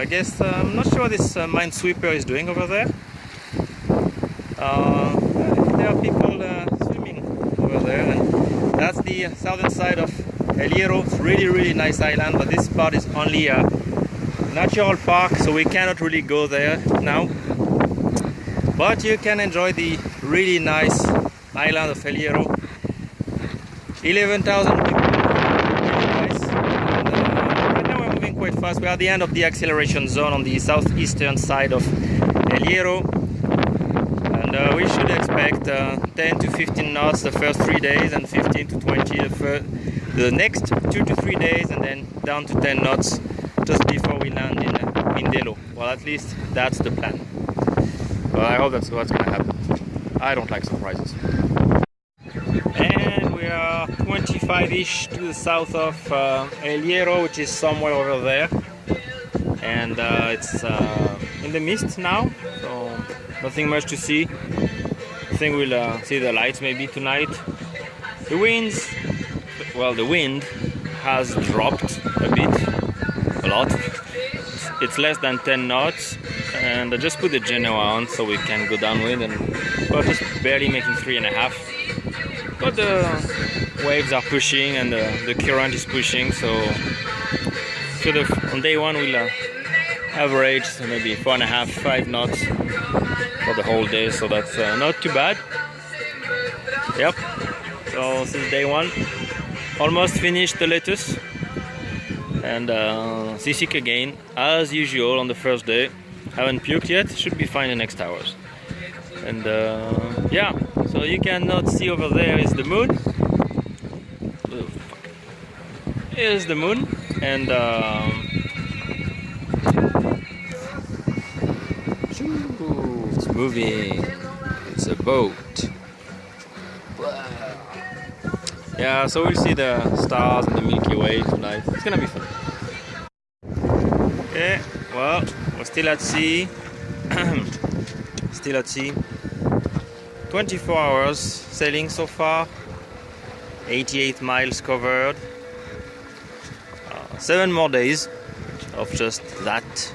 I guess I'm not sure what this minesweeper is doing over there. There are people swimming over there, and that's the southern side of El Hierro. It's really nice island, but this part is only a natural park, so we cannot really go there now. But you can enjoy the really nice island of El Hierro. 11,000 people, really nice. And, right now we're moving quite fast. We are at the end of the acceleration zone on the southeastern side of El Hierro. And we should expect 10 to 15 knots the first 3 days, and 15 to 20 the next 2 to 3 days, and then down to 10 knots just before we land in Mindelo. Well, at least that's the plan. Well, I hope that's what's going to happen. I don't like surprises. And we are 25-ish to the south of El Hierro, which is somewhere over there. And it's in the mist now, so nothing much to see. I think we'll see the lights maybe tonight. The wind has dropped a bit, a lot. It's less than 10 knots, and I just put the genoa on so we can go downwind, and we're just barely making 3.5. But the waves are pushing and the current is pushing, so on day one we'll average maybe 4.5, 5 knots for the whole day, so that's not too bad. Yep, so this is day one. Almost finished the lettuce, and seasick again as usual on the first day. Haven't puked yet, should be fine in the next hours. And yeah, so you cannot see over there is the moon. Here's the moon, and it's moving. It's a boat. Yeah, so we'll see the stars and the Milky Way tonight. It's gonna be fun. Okay, well, we're still at sea. Still at sea. 24 hours sailing so far. 88 miles covered. 7 more days of just that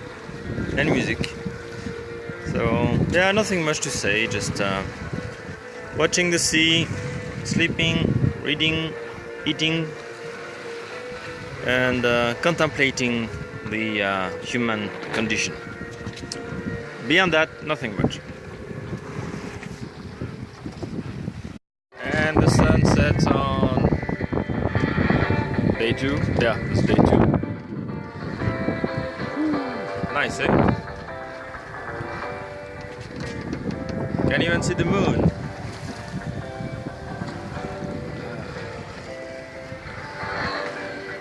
and music. So yeah, nothing much to say. Just watching the sea, sleeping, reading, eating, and contemplating the human condition. Beyond that, nothing much. And the sun sets on day 2. Yeah, it's day 2. Nice, eh? Can't even see the moon.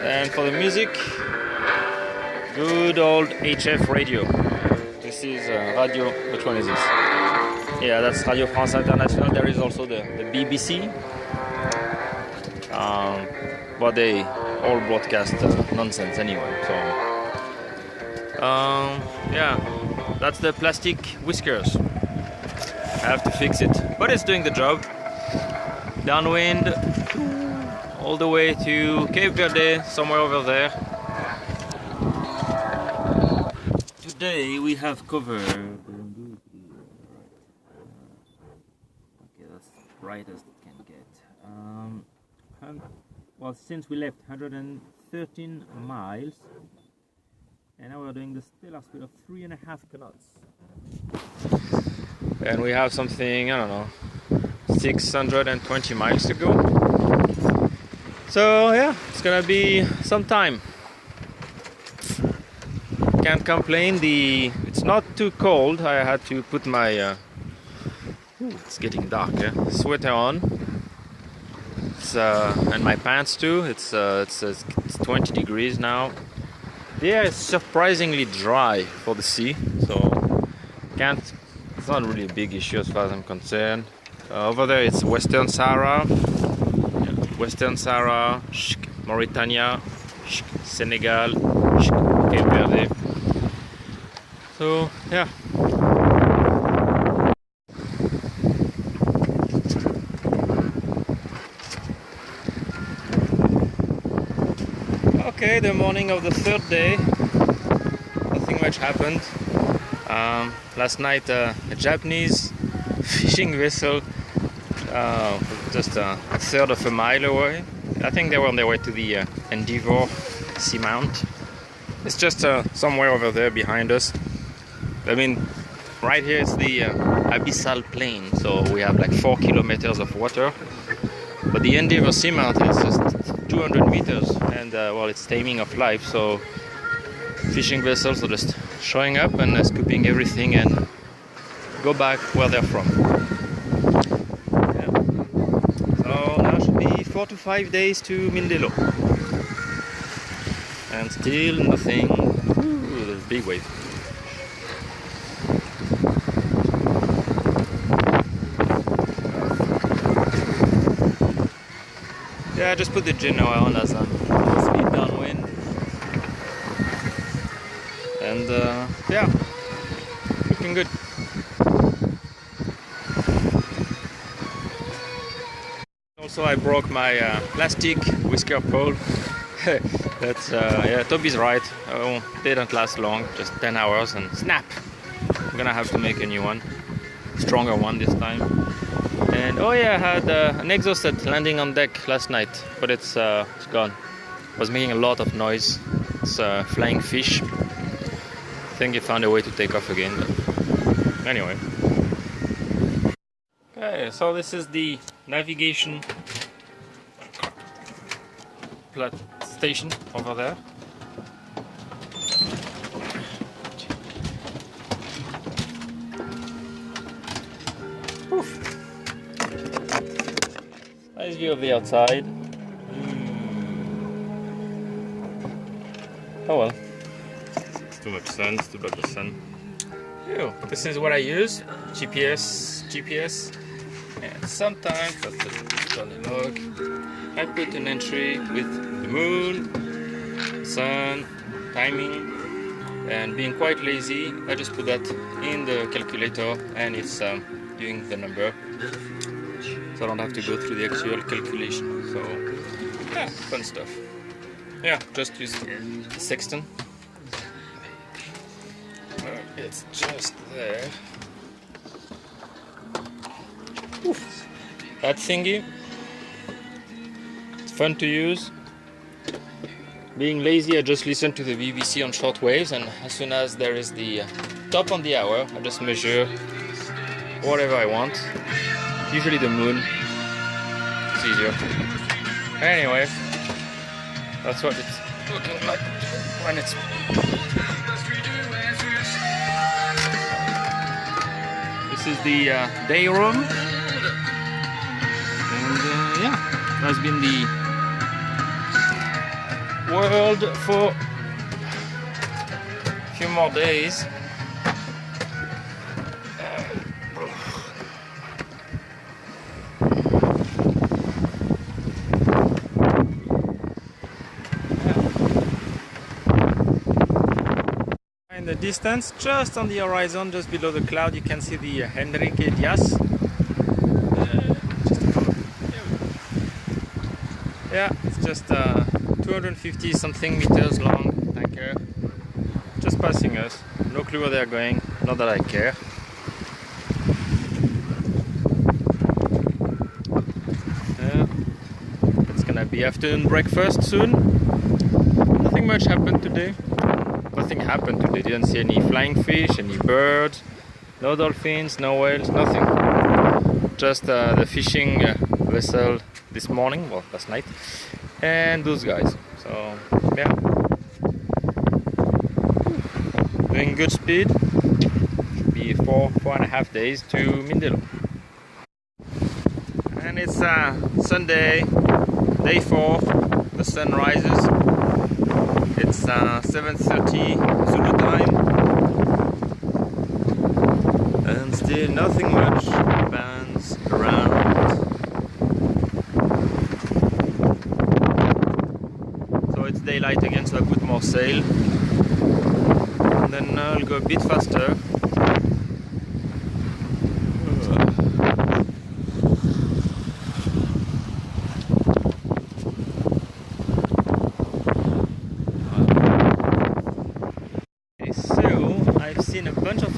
And for the music, good old HF radio. This is radio. Which one is this? Yeah, that's Radio France International. There is also the BBC. But they all broadcast nonsense anyway. So yeah, that's the plastic whiskers. I have to fix it, but it's doing the job. Downwind all the way to Cabo Verde, somewhere over there. Today we have covered. Okay, that's bright as it can get. Well, since we left, 113 miles, and now we're doing the stellar speed of 3.5 knots. And we have something, I don't know, 620 miles to go. So yeah, it's gonna be some time. Can't complain. It's not too cold. I had to put my it's getting dark. Sweater on. And my pants too. It's 20 degrees now. The air is surprisingly dry for the sea, so it's not really a big issue as far as I'm concerned. Over there it's Western Sahara, Mauritania, Senegal, Cabo Verde. So yeah. Okay, the morning of the third day. Nothing nothing much happened. Last night a Japanese fishing vessel just a third of a mile away. I think they were on their way to the Endeavour seamount. It's just somewhere over there behind us. I mean, right here it's the abyssal plain, so we have like 4 kilometers of water. But the Endeavour seamount is just 200 meters, and well, it's timing of life. So fishing vessels are just showing up and scooping everything and go back where they're from. Yeah. So now should be 4 to 5 days to Mindelo, and still nothing. Ooh, there's a big wave. Yeah, I just put the genoa on as a speed downwind, and yeah, looking good. Also, I broke my plastic whisker pole. That's yeah, Toby's right. Oh, they don't last long, just 10 hours, and snap! I'm gonna have to make a new one, stronger one this time. And oh yeah, I had an exhaust set landing on deck last night, but it's gone. It was making a lot of noise. It's flying fish. I think it found a way to take off again, but anyway. Okay, so this is the navigation station over there. Oof. Nice view of the outside. Oh well. It's too much sun, it's too block the sun. Ew. This is what I use. GPS. And sometimes, that's the log, I put an entry with the moon, sun, timing, and being quite lazy, I just put that in the calculator and it's doing the number. So I don't have to go through the actual calculation. So, yeah, fun stuff. Yeah, just use the sextant. It's just there. Oof. That thingy, it's fun to use. Being lazy, I just listen to the BBC on short waves, and as soon as there is the top on the hour, I just measure whatever I want. Usually the moon. It's easier. Anyway, that's what it's looking like when it's. This is the day room, and yeah, that's been the world for a few more days. In the distance, just on the horizon, just below the cloud, you can see the Enrique Diaz. Yeah, it's just 250 something meters long tanker, just passing us. No clue where they're going, not that I care. It's gonna be afternoon breakfast soon. Nothing much happened today. Nothing happened today. Didn't see any flying fish, any birds, no dolphins, no whales, nothing. Just the fishing vessel this morning, well, last night, and those guys. So yeah, doing good speed. Should be 4.5 days to Mindelo. And it's Sunday, day 4. The sun rises. It's 7:30 Zulu time, and still nothing much bands around. So it's daylight again, so I put more sail, and then I'll go a bit faster. So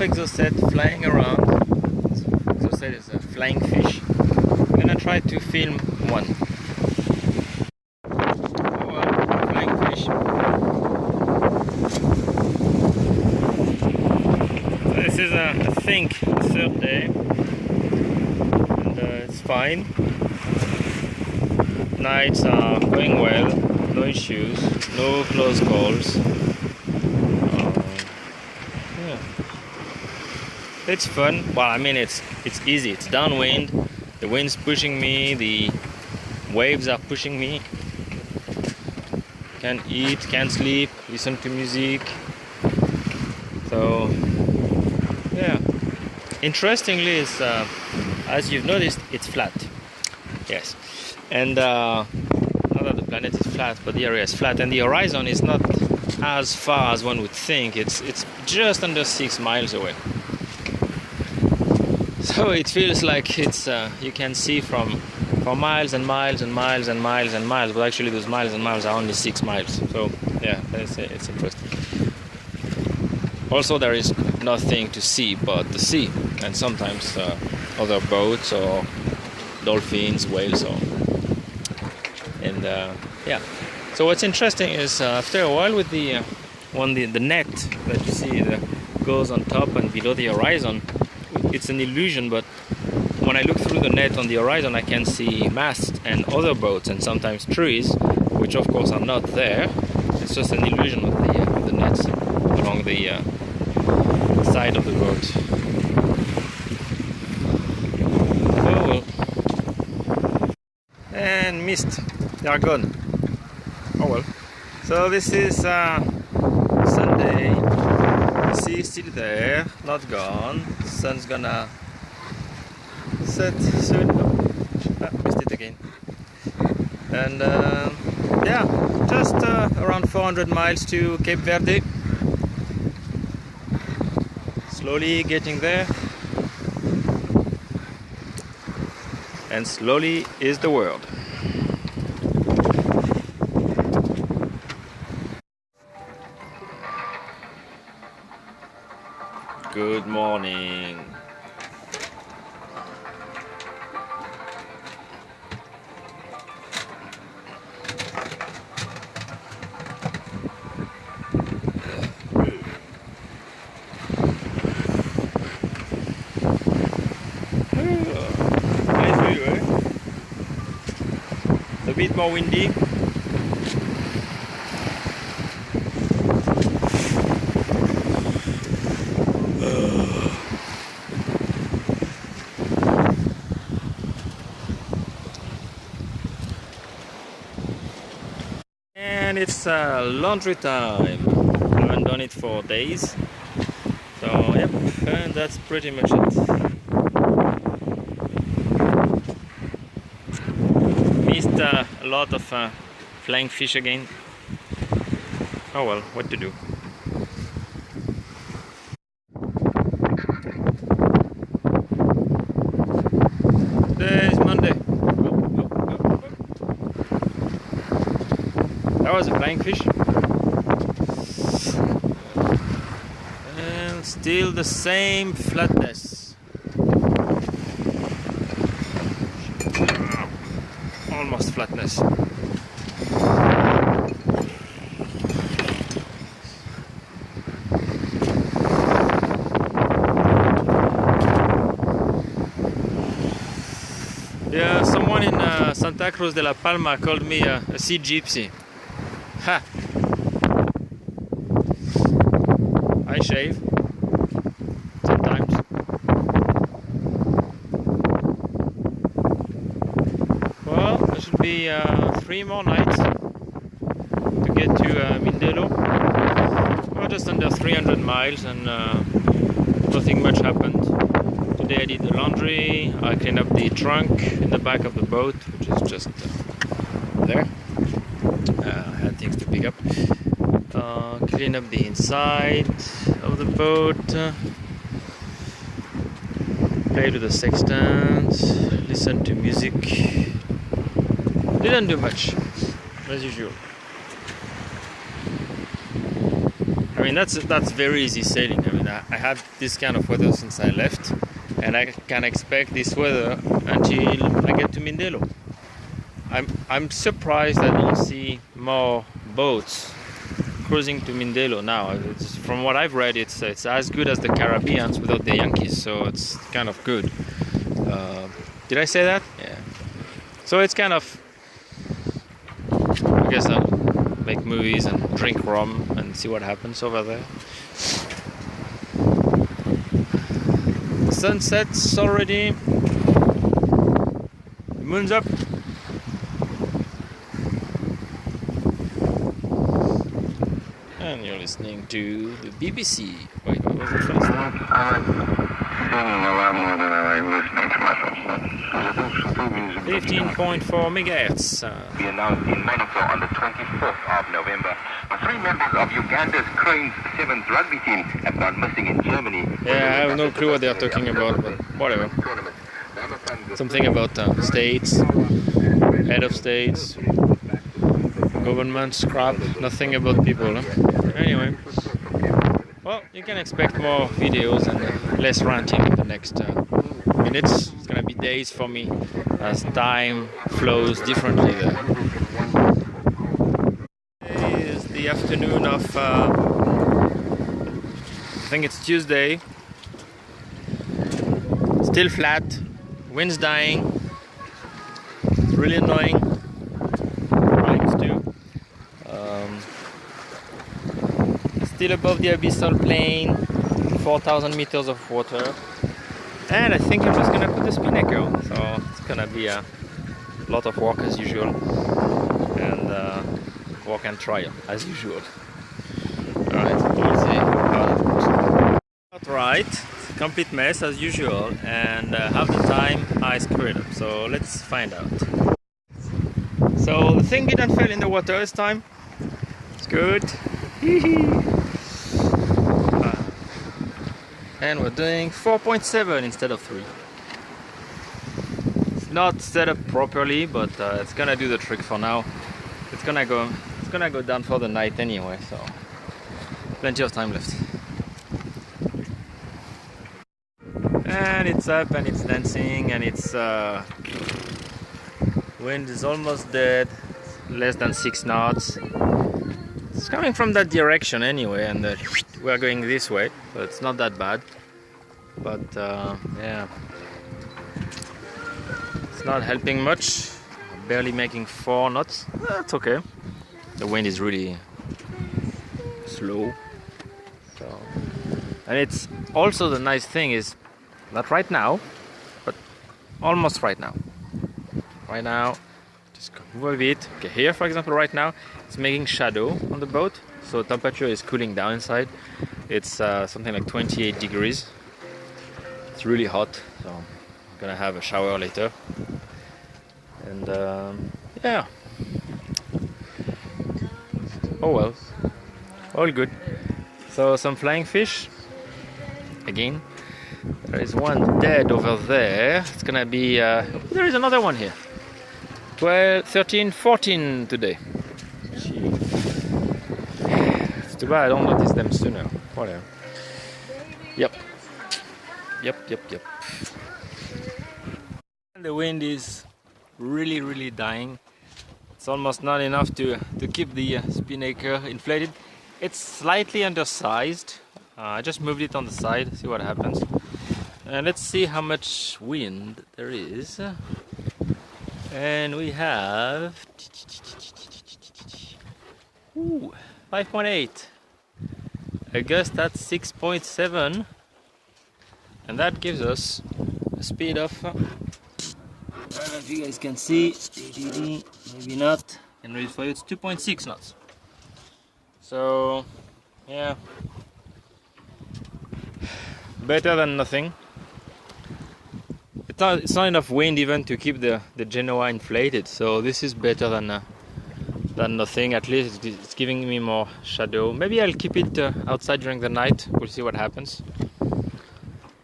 exocet flying around. Exocet is a flying fish. I'm gonna try to film one. Oh well, flying fish. So this is I think the third day, and it's fine. Nights are going well, no issues, no close calls. Yeah. It's fun. Well, I mean, it's easy. It's downwind. The wind's pushing me. The waves are pushing me. Can't eat, can't sleep, listen to music. So, yeah. Interestingly, it's as you've noticed, it's flat. Yes. And not that the planet is flat, but the area is flat, and the horizon is not as far as one would think. It's just under 6 miles away. So it feels like it's you can see for miles and miles and miles and miles and miles, but actually those miles and miles are only 6 miles. So yeah, it's interesting. Also, there is nothing to see but the sea, and sometimes other boats or dolphins, whales, yeah. So what's interesting is after a while with the net that you see that goes on top and below the horizon, it's an illusion, but when I look through the net on the horizon, I can see masts and other boats and sometimes trees, which of course are not there. It's just an illusion of the nets along the side of the boat. Oh well. And mist, they are gone. Oh well. So this is Sunday. The sea is still there, not gone. The sun's gonna set soon. Missed it again. And yeah, just around 400 miles to Cape Verde. Slowly getting there. And slowly is the world. Good morning. Nice view, eh? It's a bit more windy. And it's laundry time. I haven't done it for days. So yep, and that's pretty much it. Missed a lot of flying fish again. Oh well, what to do. Today is Monday. That was a flying fish. And still the same flatness. Almost flatness. Yeah, someone in Santa Cruz de la Palma called me a sea gypsy. Ha! I shave sometimes. Well, there should be 3 more nights to get to Mindelo. Well, just under 300 miles, and nothing much happened. Today I did the laundry, I cleaned up the trunk in the back of the boat, which is just there. I had things to pick up. Clean up the inside of the boat. Played with the sextant. Listen to music. Didn't do much, as usual. I mean, that's very easy sailing. I mean, I had this kind of weather since I left, and I can expect this weather until I get to Mindelo. I'm surprised I don't see more boats cruising to Mindelo now. From what I've read, it's as good as the Caribbeans without the Yankees, so it's kind of good. Did I say that? Yeah. So it's kind of, I guess I'll make movies and drink rum and see what happens over there. The sunset's already. The moon's up. And you're listening to the BBC. Wait, what was the first one? Singing a lot more than I like listening to myself. 15.4 megahertz. Be announced in Monaco on the 24th of November. 3 members of Uganda's Cranes 7th rugby team have gone missing in Germany. Yeah, I have no clue what they're talking about, but whatever. Something about states, head of states, government crap, nothing about people. Huh? Anyway, well, you can expect more videos and less ranting in the next minutes. It's gonna be days for me as time flows differently there. Today is the afternoon of, I think it's Tuesday. Still flat, wind's dying, it's really annoying. Rains too. Still above the abyssal plain, 4,000 meters of water. And I think I'm just gonna put the spinaker on, so it's gonna be a lot of work as usual, and walk and trial as usual. Alright, we'll see. Alright, it's a complete mess as usual, and half the time I screw it up, so let's find out. So the thing didn't fall in the water this time. It's good. And we're doing 4.7 instead of 3. It's not set up properly, but it's gonna do the trick for now. It's gonna go down for the night anyway, so plenty of time left. And it's up and it's dancing, and it's wind is almost dead, less than 6 knots. It's coming from that direction anyway, and we're going this way, so it's not that bad. But yeah, it's not helping much. Barely making 4 knots. That's okay. The wind is really slow. So, and it's also the nice thing is not right now, but almost right now. Right now, just move a bit. Okay, here for example, right now it's making shadow on the boat, so temperature is cooling down inside. It's something like 28 degrees. It's really hot, so I'm gonna have a shower later. And yeah. Oh well, all good. So some flying fish. Again, there is one dead over there. It's gonna be. There is another one here. 12, 13, 14 today. It's too bad I don't notice them sooner. Whatever. Yep. And the wind is really dying. It's almost not enough to keep the spinaker inflated. It's slightly undersized. I just moved it on the side, see what happens. And let's see how much wind there is. And we have 5.8. A gust at 6.7. And that gives us a speed of, I don't know if you guys can see, maybe not, and read for you, it's 2.6 knots. So, yeah, better than nothing. It's not enough wind even to keep the genoa inflated, so this is better than nothing. At least it's giving me more shadow. Maybe I'll keep it outside during the night. We'll see what happens.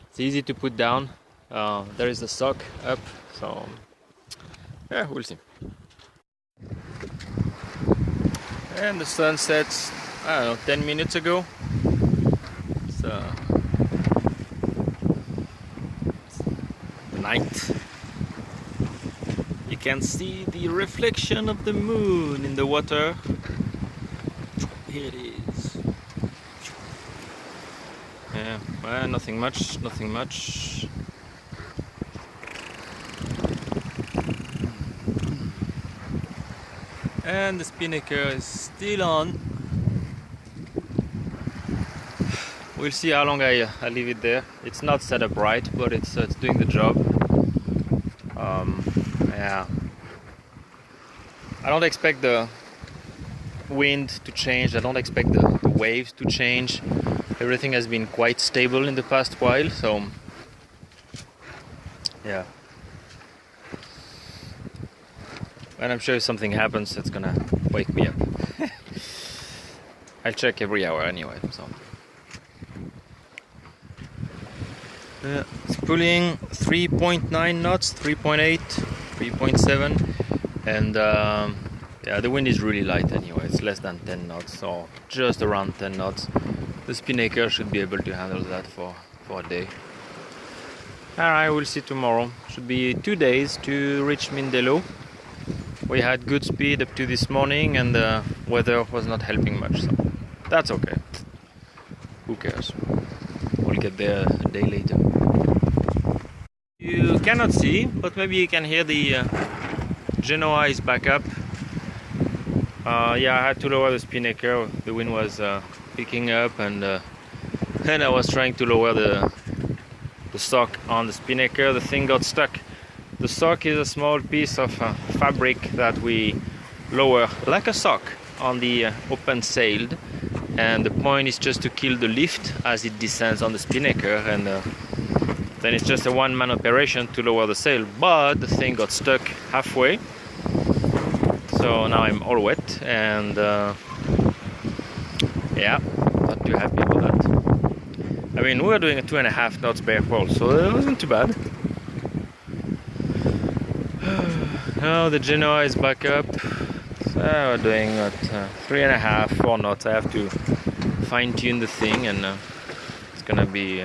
It's easy to put down. There is the sock up, so yeah, we'll see. And the sun sets, I don't know, 10 minutes ago. So night. You can see the reflection of the moon in the water. Here it is. Yeah, well, nothing much, nothing much. And the spinaker is still on. We'll see how long I leave it there. It's not set up right, but it's doing the job. Yeah. I don't expect the wind to change. I don't expect the waves to change. Everything has been quite stable in the past while, so yeah. And I'm sure if something happens, it's gonna wake me up. I'll check every hour anyway, so. It's pulling 3.9 knots, 3.8, 3.7, and yeah, the wind is really light anyway. It's less than 10 knots, so just around 10 knots. The spinaker should be able to handle that for a day. Alright, we'll see tomorrow. Should be 2 days to reach Mindelo. We had good speed up to this morning, and the weather was not helping much, so that's okay. Who cares? We'll get there a day later. You cannot see, but maybe you can hear the genoa is back up. Yeah, I had to lower the spinaker. The wind was picking up, and I was trying to lower the sock on the spinaker. The thing got stuck. The sock is a small piece of fabric that we lower like a sock on the open sail, and the point is just to kill the lift as it descends on the spinaker, and then it's just a one-man operation to lower the sail. But the thing got stuck halfway, so now I'm all wet, and yeah, not too happy about that. I mean, we were doing a 2.5 knots bare pole, so it wasn't too bad. Now the genoa is back up, so we're doing what, 3.5, 4 knots. I have to fine-tune the thing, and it's gonna be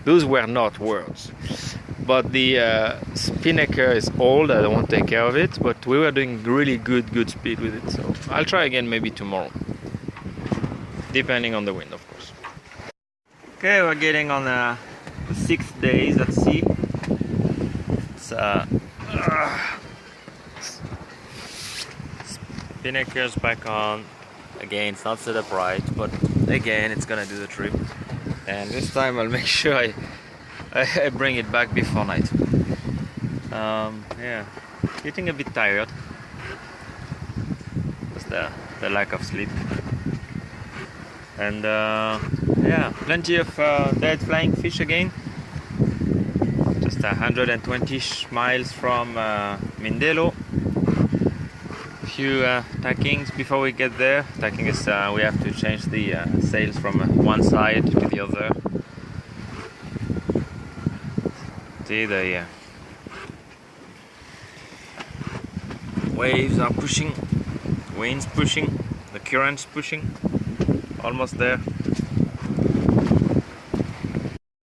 those were not words, but the spinaker is old. I don't want to take care of it, but we were doing really good speed with it, so I'll try again maybe tomorrow, depending on the wind, of course. Okay, we're getting on the 6th days at sea. Spinaker's back on. Again, it's not set up right, but again, it's gonna do the trip. And this time I'll make sure I bring it back before night. Yeah, getting a bit tired. Just the lack of sleep. And yeah, plenty of dead flying fish again. Just 120 miles from Mindelo. Few tackings before we get there. Tacking is we have to change the sails from one side to the other. See, the waves are pushing, winds pushing, the currents pushing. Almost there.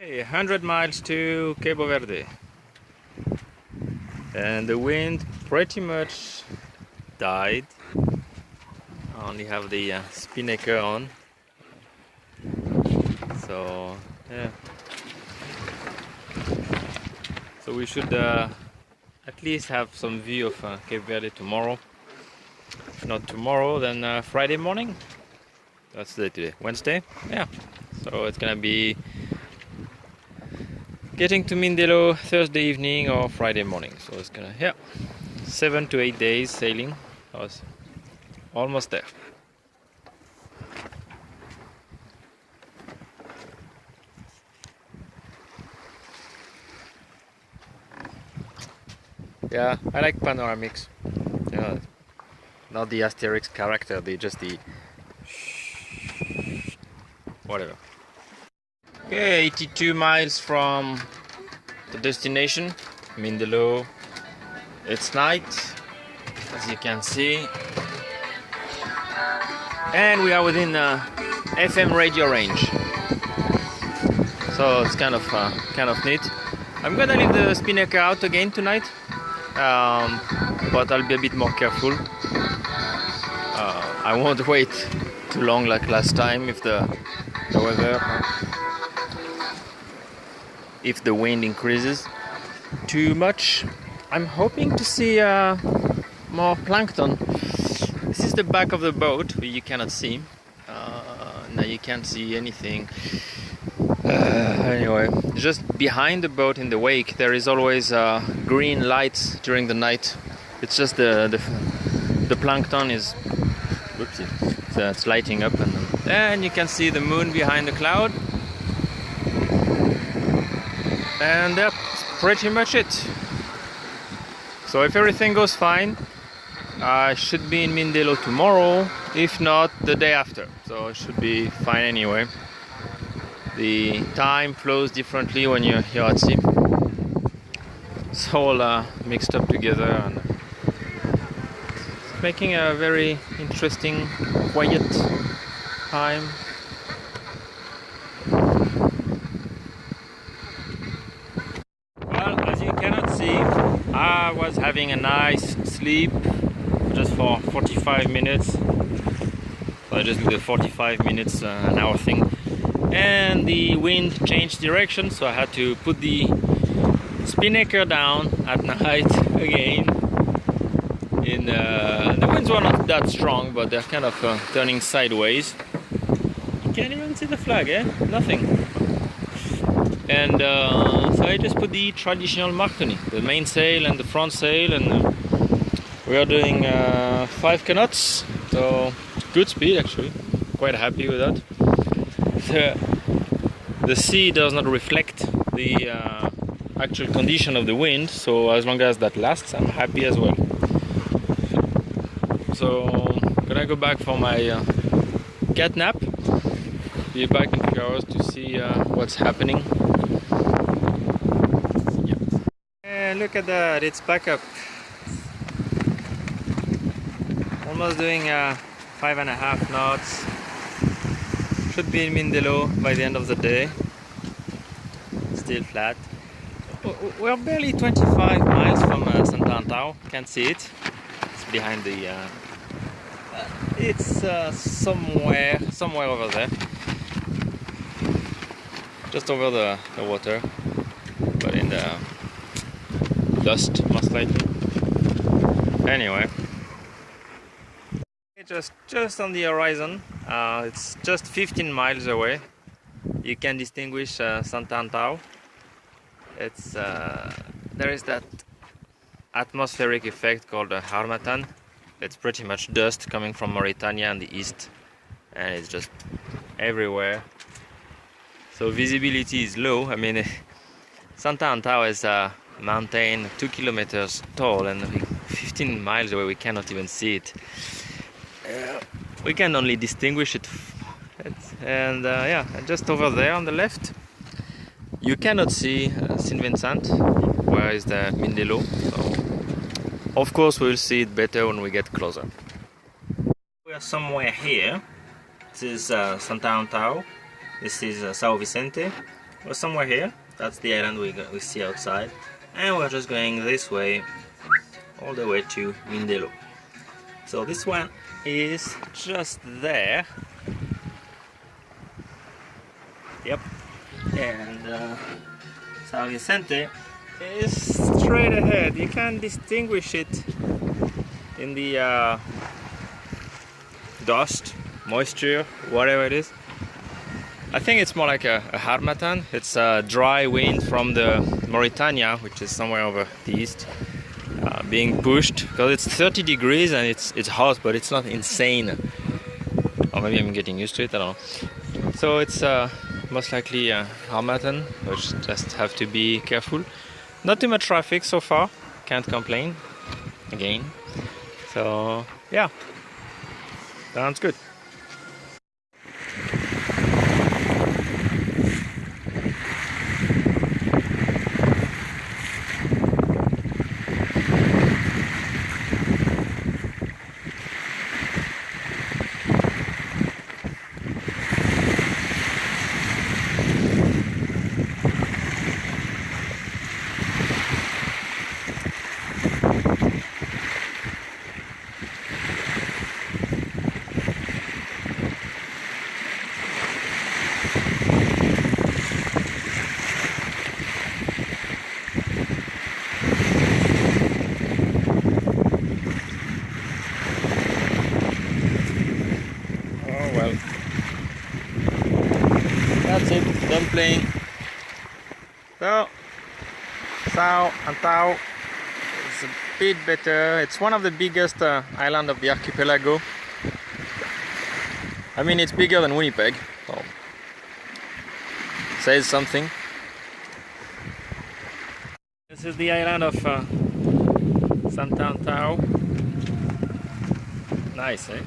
Okay, 100 miles to Cabo Verde, and the wind pretty much died. I only have the spinaker on, so yeah. So we should at least have some view of Cape Verde tomorrow. If not tomorrow, then Friday morning. That's the day today, Wednesday. Yeah. So it's gonna be getting to Mindelo Thursday evening or Friday morning. So it's gonna, yeah, 7 to 8 days sailing. I was almost there. Yeah, I like panoramics. Yeah, not the Asterix character, just the whatever. Okay, 82 miles from the destination, Mindelo. It's night, as you can see, and we are within FM radio range. so it's kind of neat. I'm gonna leave the spinaker out again tonight, but I'll be a bit more careful. I won't wait too long like last time if the weather, if the wind increases too much. I'm hoping to see more plankton. This is the back of the boat, but you cannot see. Now you can't see anything. Anyway, just behind the boat in the wake there is always green lights during the night. It's just the plankton is, whoopsie, so it's lighting up, and then you can see the moon behind the cloud. And that's pretty much it. So if everything goes fine, I should be in Mindelo tomorrow, if not the day after. So it should be fine anyway. The time flows differently when you're here at sea. It's all mixed up together, and it's making a very interesting, quiet time. Well, as you cannot see, I was having a nice sleep just for 45 minutes. So I just did the 45 minutes, an hour thing. And the wind changed direction, so I had to put the spinaker down at night again. The winds were not that strong, but they're kind of turning sideways. You can't even see the flag, eh? Nothing. And so I just put the traditional martini, the mainsail and the front sail, and we are doing 5 knots, so good speed actually. Quite happy with that. The sea does not reflect the actual condition of the wind, so as long as that lasts, I'm happy as well. So I'm gonna go back for my cat nap. Be back in a few hours to see what's happening. Yep. And look at that, it's back up. Almost doing 5.5 knots. Should be in Mindelo by the end of the day. Still flat. We're barely 25 miles from Sant'Antao. Can't see it. It's behind the. It's somewhere over there. Just over the water, but in the dust most likely. Anyway. Just on the horizon, it's just 15 miles away. You can distinguish Sant'Antao. It's there is that atmospheric effect called a harmattan. It's pretty much dust coming from Mauritania and the east, and it's just everywhere. So visibility is low. I mean, Sant'Antao is a mountain 2 kilometers tall, and 15 miles away we cannot even see it. We can only distinguish it, and yeah, just over there on the left you cannot see Saint Vincent, where is the Mindelo. So of course we'll see it better when we get closer. We are somewhere here. This is Sant'Antao, this is São Vicente. We're somewhere here. That's the island we see outside, and we're just going this way all the way to Mindelo. So this one is just there. Yep. And São Vicente is straight ahead. You can distinguish it in the dust, moisture, whatever it is. I think it's more like a harmattan. It's a dry wind from the Mauritania, which is somewhere over the east. Being pushed because it's 30 degrees and it's hot, but it's not insane. Or maybe I'm getting used to it, I don't know. So it's most likely harmattan, which just have to be careful. Not too much traffic so far, can't complain again. So yeah, sounds good. That's it, done playing. So, Sao and Tao is a bit better. It's one of the biggest islands of the archipelago. I mean, it's bigger than Winnipeg, so says something. This is the island of Tao. Nice, eh?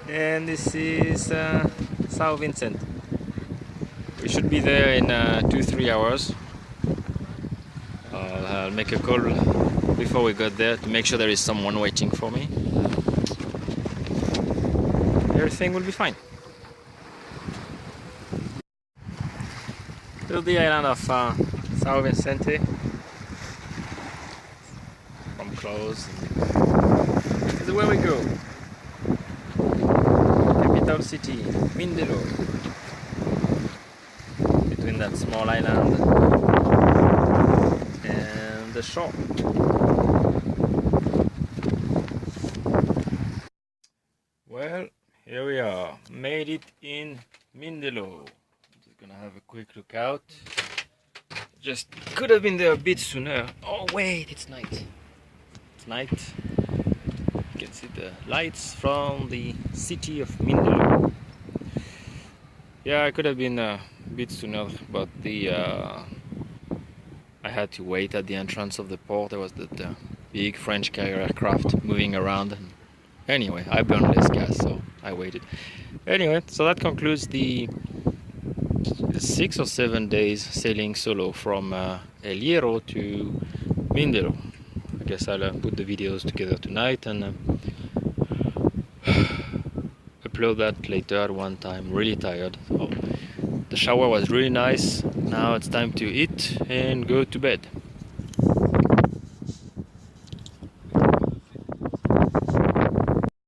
And this is Sao Vincent. We should be there in 2-3 hours. I'll make a call before we get there to make sure there is someone waiting for me. Everything will be fine. This is the island of Sao Vicente. From close. This is where we go. Capital city, Mindelo. Between that small island and the shore. Well, here we are. Made it in Mindelo. Just gonna have a quick look out. Just could have been there a bit sooner. Oh wait, it's night. It's night. You can see the lights from the city of Mindelo. Yeah, I could have been a bit sooner, but I had to wait at the entrance of the port. There was that big French carrier aircraft moving around. Anyway, I burned less gas, so I waited. Anyway, so that concludes the 6 or 7 days sailing solo from El Hierro to Mindelo. I guess I'll put the videos together tonight and upload that later at one time. Really tired. So the shower was really nice. Now it's time to eat and go to bed.